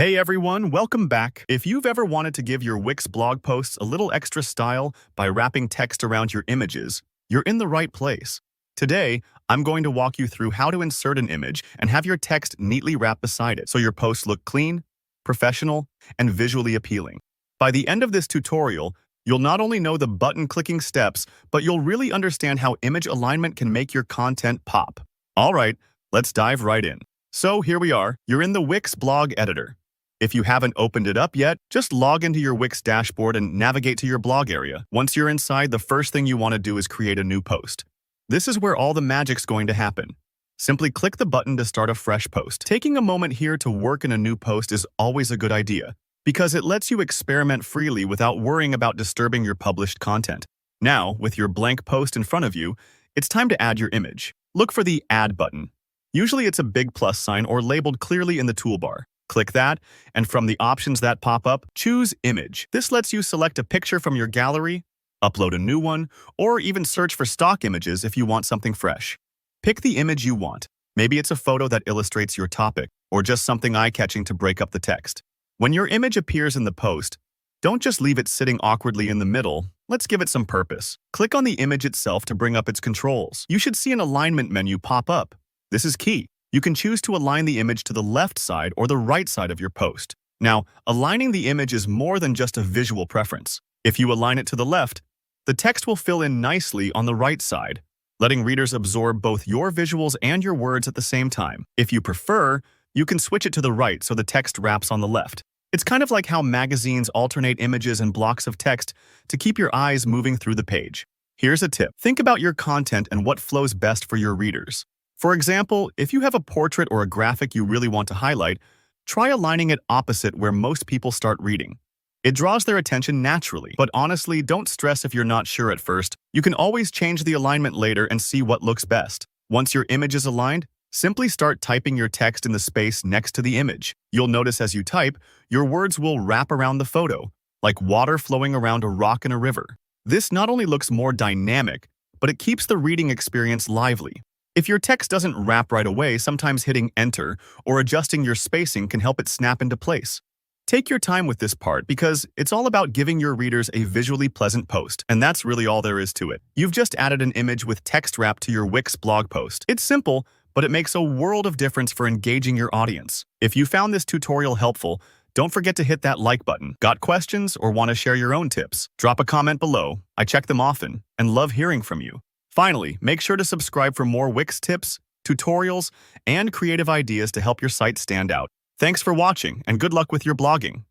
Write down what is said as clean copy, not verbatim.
Hey everyone, welcome back. If you've ever wanted to give your Wix blog posts a little extra style by wrapping text around your images, you're in the right place. Today, I'm going to walk you through how to insert an image and have your text neatly wrapped beside it so your posts look clean, professional, and visually appealing. By the end of this tutorial, you'll not only know the button-clicking steps, but you'll really understand how image alignment can make your content pop. All right, let's dive right in. So here we are, you're in the Wix blog editor. If you haven't opened it up yet, just log into your Wix dashboard and navigate to your blog area. Once you're inside, the first thing you want to do is create a new post. This is where all the magic's going to happen. Simply click the button to start a fresh post. Taking a moment here to work in a new post is always a good idea, because it lets you experiment freely without worrying about disturbing your published content. Now, with your blank post in front of you, it's time to add your image. Look for the Add button. Usually it's a big plus sign or labeled clearly in the toolbar. Click that, and from the options that pop up, choose Image. This lets you select a picture from your gallery, upload a new one, or even search for stock images if you want something fresh. Pick the image you want. Maybe it's a photo that illustrates your topic, or just something eye-catching to break up the text. When your image appears in the post, don't just leave it sitting awkwardly in the middle. Let's give it some purpose. Click on the image itself to bring up its controls. You should see an alignment menu pop up. This is key. You can choose to align the image to the left side or the right side of your post. Now, aligning the image is more than just a visual preference. If you align it to the left, the text will fill in nicely on the right side, letting readers absorb both your visuals and your words at the same time. If you prefer, you can switch it to the right so the text wraps on the left. It's kind of like how magazines alternate images and blocks of text to keep your eyes moving through the page. Here's a tip. Think about your content and what flows best for your readers. For example, if you have a portrait or a graphic you really want to highlight, try aligning it opposite where most people start reading. It draws their attention naturally, but honestly, don't stress if you're not sure at first. You can always change the alignment later and see what looks best. Once your image is aligned, simply start typing your text in the space next to the image. You'll notice as you type, your words will wrap around the photo, like water flowing around a rock in a river. This not only looks more dynamic, but it keeps the reading experience lively. If your text doesn't wrap right away, sometimes hitting Enter or adjusting your spacing can help it snap into place. Take your time with this part because it's all about giving your readers a visually pleasant post, and that's really all there is to it. You've just added an image with text wrap to your Wix blog post. It's simple, but it makes a world of difference for engaging your audience. If you found this tutorial helpful, don't forget to hit that like button. Got questions or want to share your own tips? Drop a comment below. I check them often and love hearing from you. Finally, make sure to subscribe for more Wix tips, tutorials, and creative ideas to help your site stand out. Thanks for watching, and good luck with your blogging.